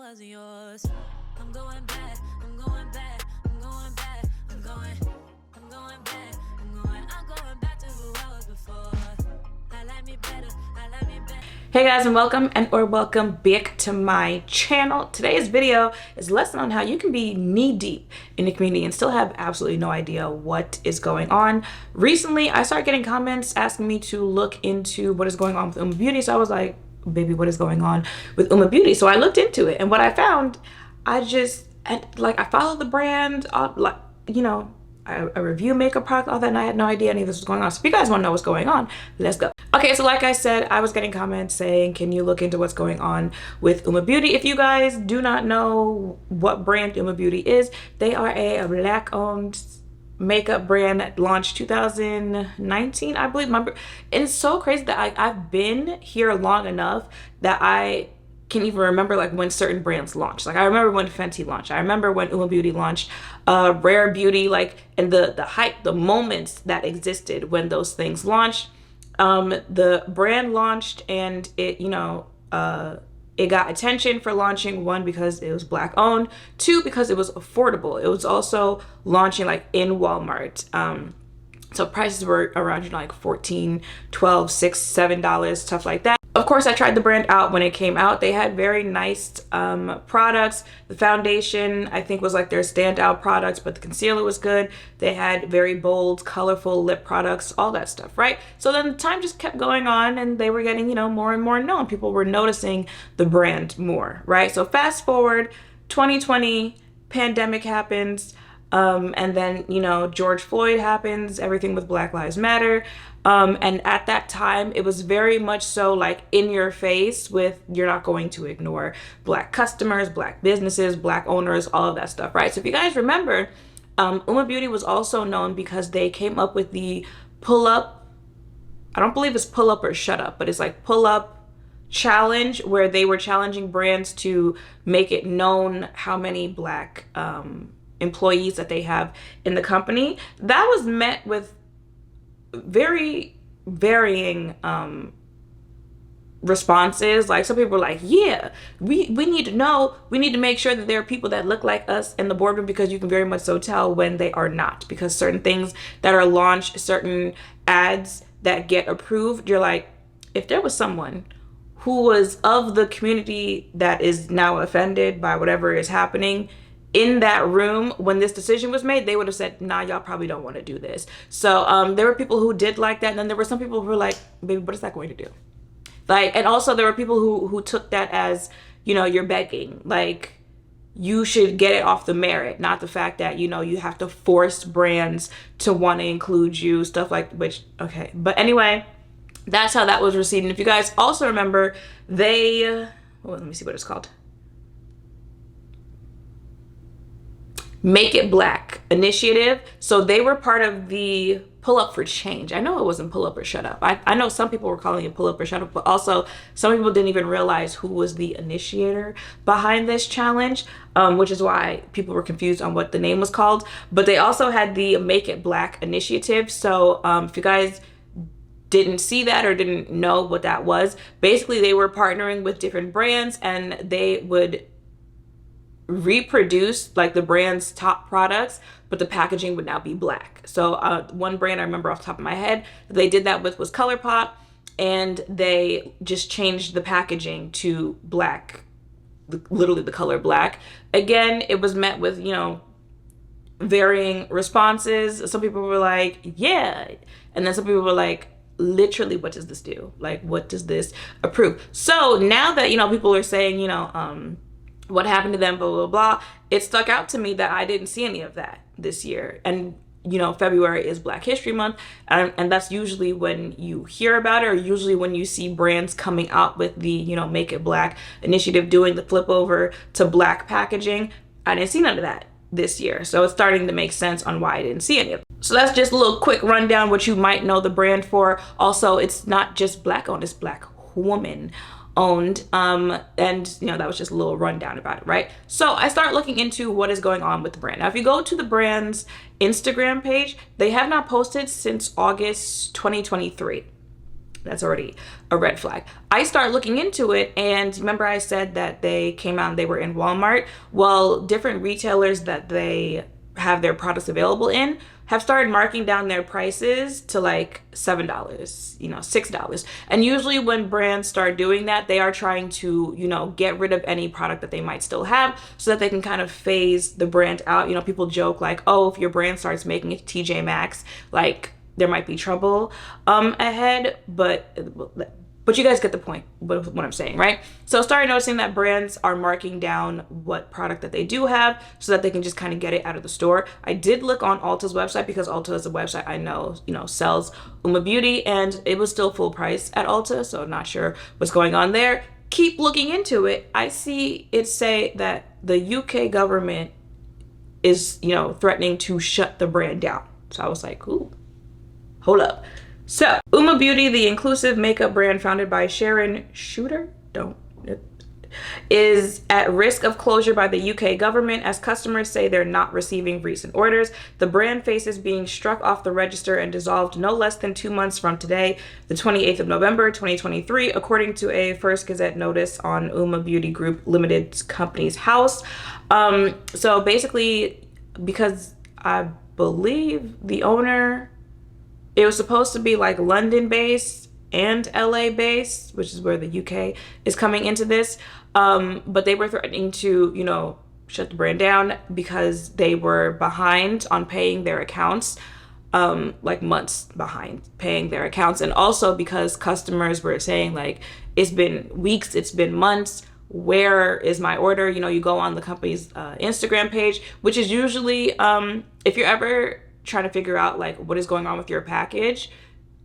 wasn't yours. I'm going back, I'm going back, I'm going back, I'm going back, I'm going back to who I was before. I like me better, I like me better. Hey guys, and welcome back to my channel. Today's video is a lesson on how you can be knee deep in the community and still have absolutely no idea what is going on. Recently, I started getting comments asking me to look into what is going on with Uoma Beauty. So I was like, baby, what is going on with Uoma Beauty? So I looked into it, and what I found, I follow the brand, I review makeup product, all that, and I had no idea any of this was going on. So if you guys want to know what's going on, let's go. Okay, so like I said, I was getting comments saying, can you look into what's going on with Uoma Beauty? If you guys do not know what brand Uoma Beauty is, they are a Black-owned makeup brand that launched 2019, I believe. And it's so crazy that I've been here long enough that I can even remember like when certain brands launched. Like I remember when Fenty launched. I remember when Uoma Beauty launched, Rare Beauty, like, and the hype, the moments that existed when those things launched. The brand launched, and it, it got attention for launching, one, because it was Black owned, two, because it was affordable. It was also launching like in Walmart. So prices were around, like $14, $12, $6, $7, stuff like that. Of course, I tried the brand out when it came out. They had very nice products. The foundation, I think, was like their standout products, but the concealer was good. They had very bold, colorful lip products, all that stuff, right? So then time just kept going on, and they were getting, more and more known. People were noticing the brand more, right? So fast forward, 2020, pandemic happens. And then, George Floyd happens, everything with Black Lives Matter. And at that time, it was very much so like in your face with, you're not going to ignore Black customers, Black businesses, Black owners, all of that stuff, right? So if you guys remember, Uoma Beauty was also known because they came up with the pull up, I don't believe it's pull up or shut up, but it's like pull up challenge, where they were challenging brands to make it known how many Black, employees that they have in the company. That was met with very varying responses. Like some people were like, yeah, we need to know, we need to make sure that there are people that look like us in the boardroom, because you can very much so tell when they are not, because certain things that are launched, certain ads that get approved, you're like, if there was someone who was of the community that is now offended by whatever is happening in that room when this decision was made, they would have said, nah, y'all probably don't want to do this. So there were people who did like that, and then there were some people who were like, baby, what is that going to do? Like, and also there were people who took that as, you're begging, like you should get it off the merit, not the fact that, you have to force brands to want to include you, stuff like, which, okay. But anyway, that's how that was received. And if you guys also remember, let me see what it's called. Make It Black initiative. So they were part of the Pull Up for Change. I know it wasn't Pull Up or Shut Up. I know some people were calling it Pull Up or Shut Up, but also some people didn't even realize who was the initiator behind this challenge, which is why people were confused on what the name was called. But they also had the Make It Black initiative. So if you guys didn't see that or didn't know what that was, basically they were partnering with different brands, and they would reproduce like the brand's top products, but the packaging would now be Black. So one brand I remember off the top of my head that they did that with was ColourPop, and they just changed the packaging to Black, literally the color Black. Again, it was met with, varying responses. Some people were like, yeah, and then some people were like, literally, what does this do? Like, what does this approve? So now that, people are saying, what happened to them, blah, blah, blah, it stuck out to me that I didn't see any of that this year. And, February is Black History Month. And that's usually when you hear about it, or usually when you see brands coming out with the, Make It Black initiative, doing the flip over to Black packaging. I didn't see none of that this year. So it's starting to make sense on why I didn't see any of it. So that's just a little quick rundown what you might know the brand for. Also, it's not just Black owned, it's Black woman owned, and that was just a little rundown about it, right? So I start looking into what is going on with the brand. Now, if you go to the brand's Instagram page, they have not posted since August 2023. That's already a red flag. I start looking into it, and remember I said that they came out and they were in Walmart? Well, different retailers that they have their products available in have started marking down their prices to like $7, $6. And usually when brands start doing that, they are trying to, get rid of any product that they might still have so that they can kind of phase the brand out. People joke like, oh, if your brand starts making it TJ Maxx, like there might be trouble ahead, but you guys get the point with what I'm saying, right? So I started noticing that brands are marking down what product that they do have so that they can just kind of get it out of the store. I did look on Ulta's website because Ulta is a website I know, sells Uoma Beauty, and it was still full price at Ulta, so I'm not sure what's going on there. Keep looking into it. I see it say that the UK government is, threatening to shut the brand down. So I was like, ooh, hold up. So, Uoma Beauty, the inclusive makeup brand founded by Sharon Shooter, is at risk of closure by the UK government as customers say they're not receiving recent orders. The brand faces being struck off the register and dissolved no less than 2 months from today, the 28th of November, 2023, according to a First Gazette notice on Uoma Beauty Group Limited's company's house. So basically, because I believe the owner, it was supposed to be like London based and LA based, which is where the UK is coming into this. But they were threatening to, shut the brand down because they were behind on paying their accounts, like months behind paying their accounts. And also because customers were saying like, it's been weeks, it's been months. Where is my order? You go on the company's Instagram page, which is usually, if you're ever trying to figure out like what is going on with your package,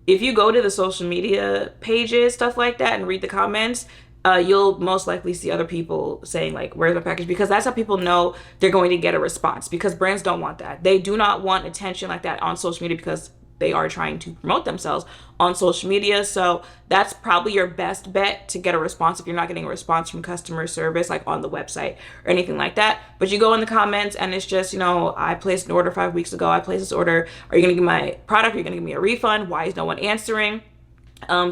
if you go to the social media pages, stuff like that, and read the comments, you'll most likely see other people saying like, where's my package? Because that's how people know they're going to get a response, because brands don't want that. They do not want attention like that on social media because they are trying to promote themselves on social media. So that's probably your best bet to get a response if you're not getting a response from customer service, like on the website or anything like that. But you go in the comments and it's just, I placed an order 5 weeks ago. I placed this order. Are you going to give my product? Are you going to give me a refund? Why is no one answering?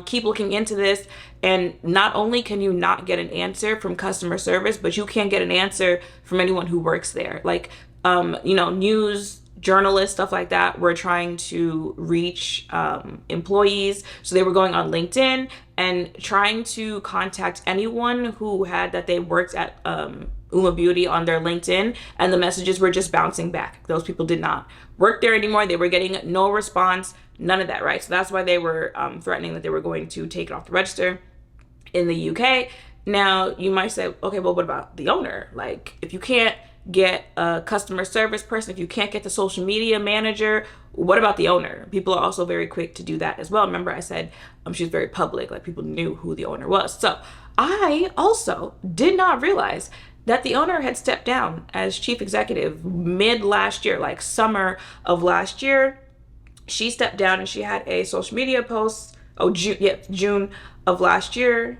Keep looking into this. And not only can you not get an answer from customer service, but you can't get an answer from anyone who works there. Like, news, journalists, stuff like that, were trying to reach employees. So they were going on LinkedIn and trying to contact anyone who had that they worked at Uoma Beauty on their LinkedIn, and the messages were just bouncing back. Those people did not work there anymore. They were getting no response, none of that, right? So that's why they were threatening that they were going to take it off the register in the UK. Now, you might say, okay, well, what about the owner? Like, if you can't get a customer service person, if you can't get the social media manager, what about the owner? People are also very quick to do that as well. Remember I said she was very public, like people knew who the owner was. So I also did not realize that the owner had stepped down as chief executive mid last year, like summer of last year. She stepped down and she had a social media post, June of last year.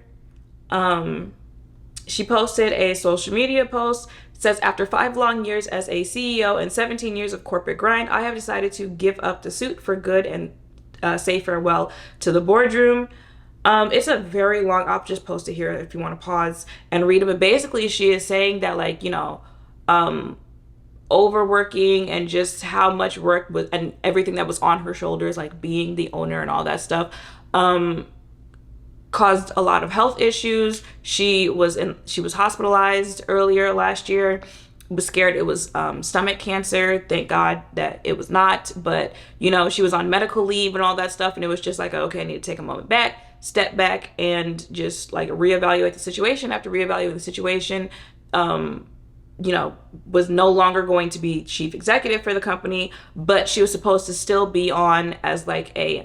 She posted a social media post. Says, after 5 long years as a CEO and 17 years of corporate grind, I have decided to give up the suit for good and say farewell to the boardroom. It's a very long, I'll just post it here if you want to pause and read it. But basically she is saying that like, overworking and just how much work was and everything that was on her shoulders, like being the owner and all that stuff, caused a lot of health issues. She was hospitalized earlier last year. Was scared it was stomach cancer. Thank God that it was not. But she was on medical leave and all that stuff, and it was just like, okay, I need to take a moment back, step back, and just like reevaluate the situation. After reevaluating the situation, was no longer going to be chief executive for the company, but she was supposed to still be on as like a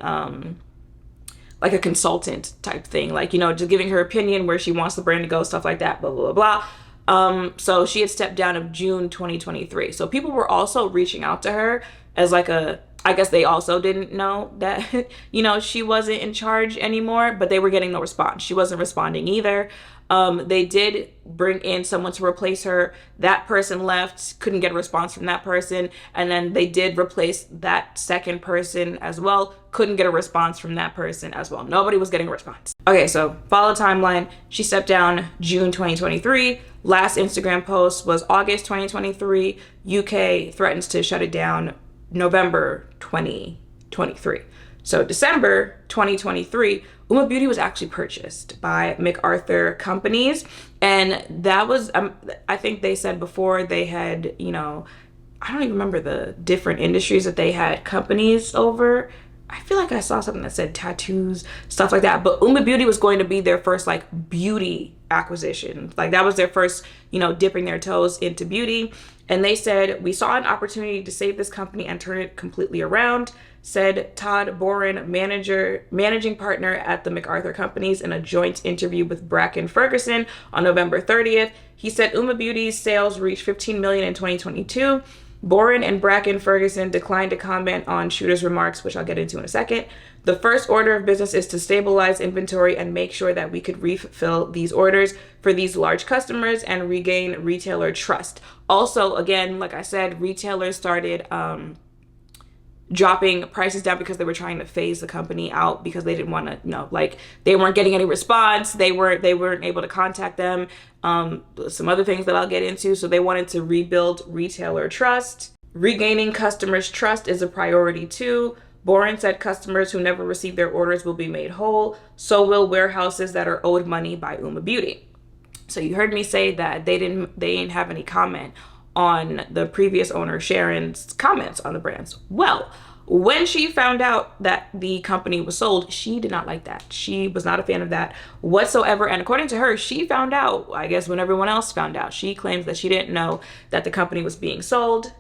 consultant type thing, like, just giving her opinion where she wants the brand to go, stuff like that, blah, blah, blah, blah. So she had stepped down in June 2023. So people were also reaching out to her as like a I guess they also didn't know that, you know, she wasn't in charge anymore, but they were getting no response. She wasn't responding either. They did bring in someone to replace her. That person left, couldn't get a response from that person. And then they did replace that second person as well. Couldn't get a response from that person as well. Nobody was getting a response. Okay, so follow timeline. She stepped down June 2023. Last Instagram post was August 2023. UK threatens to shut it down November 2023. So December 2023, Uoma Beauty was actually purchased by MacArthur Companies. And that was, I think they said before they had, you know, I don't even remember the different industries that they had companies over. I feel like I saw something that said tattoos, stuff like that. But Uoma Beauty was going to be their first like beauty acquisition. Like that was their first, you know, dipping their toes into beauty. And they said, we saw an opportunity to save this company and turn it completely around, said Todd Boren, managing partner at the MacArthur Companies, in a joint interview with Bracken Ferguson on November 30th. He said Uoma Beauty's sales reached $15 million in 2022. Boren and Bracken Ferguson declined to comment on Shooter's remarks, which I'll get into in a second. The first order of business is to stabilize inventory and make sure that we could refill these orders for these large customers and regain retailer trust. Also, again, like I said, retailers started dropping prices down because they were trying to phase the company out because they didn't want to, you know, like they weren't getting any response. They weren't able to contact them. Some other things that I'll get into. So they wanted to rebuild retailer trust. Regaining customers' trust is a priority too. Boren said customers who never receive their orders will be made whole. So will warehouses that are owed money by Uoma Beauty. So you heard me say that they didn't have any comment on the previous owner Sharon's comments on the brands. Well, when she found out that the company was sold, she did not like that. She was not a fan of that whatsoever. And according to her, she found out, I guess, when everyone else found out. She claims that she didn't know that the company was being sold.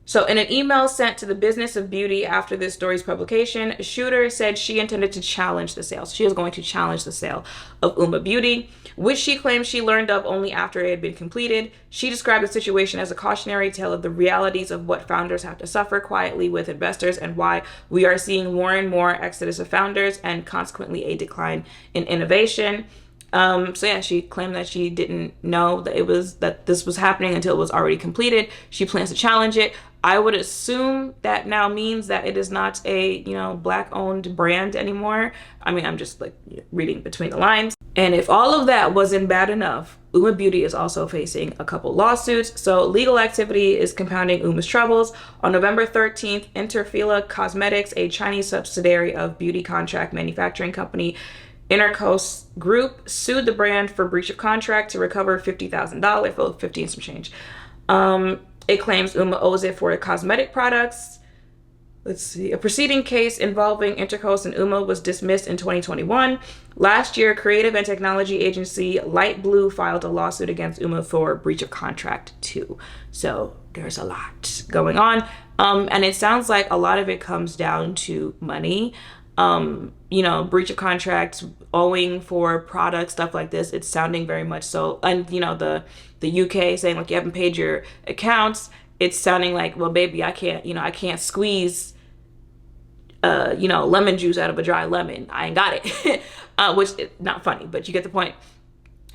So in an email sent to the Business of Beauty after this story's publication, Shooter said she intended to challenge the sale. She is going to challenge the sale of Uoma Beauty, which she claims she learned of only after it had been completed. She described the situation as a cautionary tale of the realities of what founders have to suffer quietly with investors and why we are seeing more and more exodus of founders and consequently a decline in innovation. So yeah, she claimed that she didn't know that this was happening until it was already completed. She plans to challenge it. I would assume that now means that it is not a, you know, Black owned brand anymore. I mean, I'm just like reading between the lines. And if all of that wasn't bad enough, Uoma Beauty is also facing a couple lawsuits. So legal activity is compounding Uma's troubles. On November 13th, Interfila Cosmetics, a Chinese subsidiary of beauty contract manufacturing company Intercoast Group, sued the brand for breach of contract to recover $50,000, well, 50 and some change. It claims Uoma owes it for cosmetic products. Let's see. A preceding case involving Intercoast and Uoma was dismissed in 2021. Last year, creative and technology agency Light Blue filed a lawsuit against Uoma for breach of contract too. So there's a lot going on. And it sounds like a lot of it comes down to money. You know, breach of contracts, owing for products, stuff like this. It's sounding very much so. And, you know, the UK saying like you haven't paid your accounts. It's sounding like, well, baby, I can't squeeze, lemon juice out of a dry lemon. I ain't got it, which is not funny, but you get the point.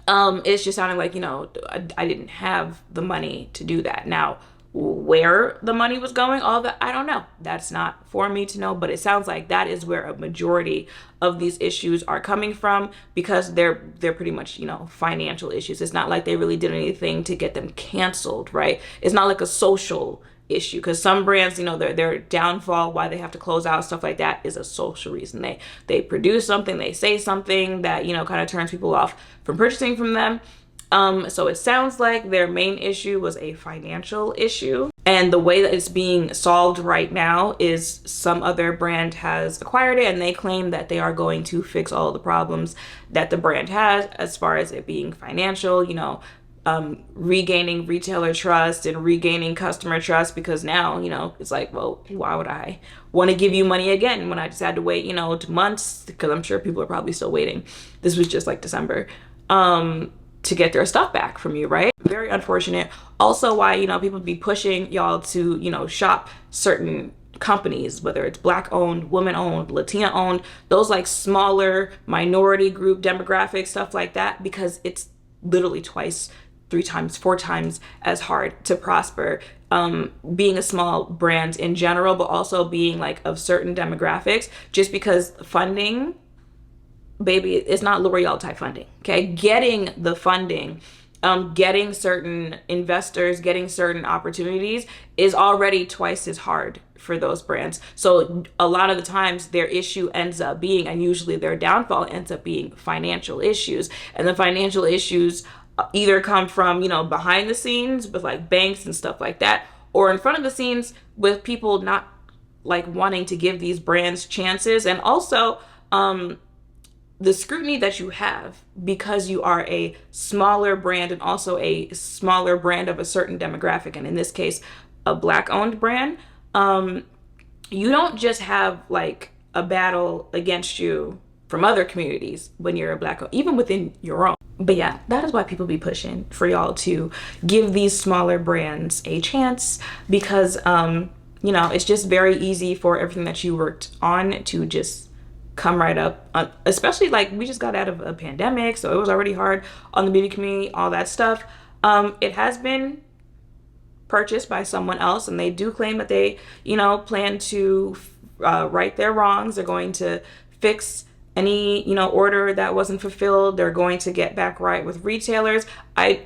It's just sounding like, you know, I didn't have the money to do that. Now, where the money was going, all that, I don't know. That's not for me to know, but it sounds like that is where a majority of these issues are coming from, because they're pretty much, you know, financial issues. It's not like they really did anything to get them canceled, right? It's not like a social issue, because some brands, you know, their downfall, why they have to close out, stuff like that, is a social reason. They produce something, they say something that, you know, kind of turns people off from purchasing from them. So it sounds like their main issue was a financial issue. And the way that it's being solved right now is some other brand has acquired it, and they claim that they are going to fix all of the problems that the brand has as far as it being financial, you know, regaining retailer trust and regaining customer trust, because now, you know, it's like, well, why would I want to give you money again when I just had to wait, you know, months, because I'm sure people are probably still waiting. This was just like December. To get their stuff back from you, right? Very unfortunate. Also, why, you know, people be pushing y'all to, you know, shop certain companies, whether it's Black owned, woman owned, Latina owned, those like smaller minority group demographics, stuff like that, because it's literally twice, 3 times, 4 times as hard to prosper, being a small brand in general, but also being like of certain demographics, just because funding, baby, it's not L'Oreal type funding. Okay, getting the funding, getting certain investors, getting certain opportunities is already twice as hard for those brands. So a lot of the times their issue ends up being, and usually their downfall ends up being, financial issues. And the financial issues either come from, you know, behind the scenes with like banks and stuff like that, or in front of the scenes with people not like wanting to give these brands chances. And also, the scrutiny that you have because you are a smaller brand, and also a smaller brand of a certain demographic, and in this case a Black owned brand, you don't just have like a battle against you from other communities when you're a Black owned, even within your own. But yeah, that is why people be pushing for y'all to give these smaller brands a chance, because you know, it's just very easy for everything that you worked on to just come right up, especially like we just got out of a pandemic, so it was already hard on the beauty community, all that stuff. It has been purchased by someone else, and they do claim that they, you know, plan to right their wrongs. They're going to fix any, you know, order that wasn't fulfilled. They're going to get back right with retailers. I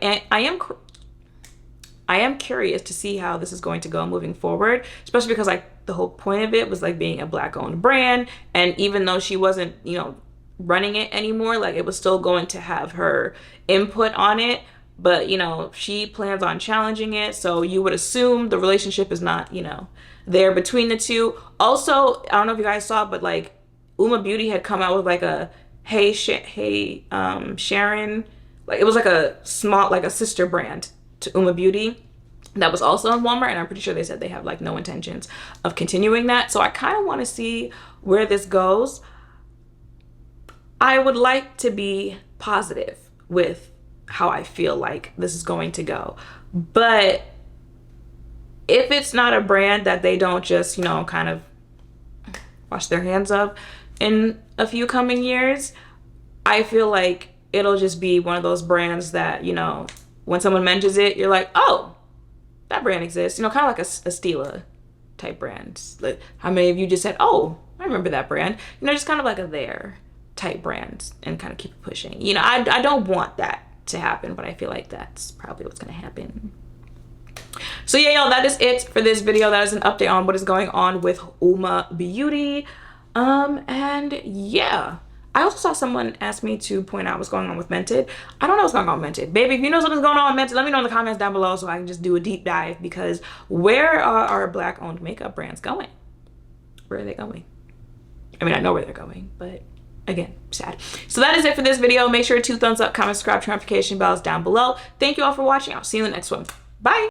am curious to see how this is going to go moving forward, especially because like the whole point of it was like being a Black owned brand. And even though she wasn't, you know, running it anymore, like it was still going to have her input on it. But, you know, she plans on challenging it. So you would assume the relationship is not, you know, there between the two. Also, I don't know if you guys saw, but like Uoma Beauty had come out with like a hey Sharon, like it was like a small, like a sister brand to Uoma Beauty that was also in Walmart, and I'm pretty sure they said they have like no intentions of continuing that. So I kind of want to see where this goes. I would like to be positive with how I feel like this is going to go, but if it's not a brand that they don't just, you know, kind of wash their hands of in a few coming years, I feel like it'll just be one of those brands that, you know, when someone mentions it, you're like, oh, that brand exists. You know, kind of like a Stila type brand. Like, how many of you just said, oh, I remember that brand? You know, just kind of like a there type brand, and kind of keep it pushing. You know, I don't want that to happen, but I feel like that's probably what's going to happen. So yeah, y'all, that is it for this video. That is an update on what is going on with Uoma Beauty. And yeah, I also saw someone ask me to point out what's going on with Mented. I don't know what's going on with Mented. Baby, if you know something's going on with Mented, let me know in the comments down below so I can just do a deep dive, because where are our Black owned makeup brands going? Where are they going? I mean, I know where they're going, but again, sad. So that is it for this video. Make sure to thumbs up, comment, subscribe, turn notification bells down below. Thank you all for watching. I'll see you in the next one. Bye.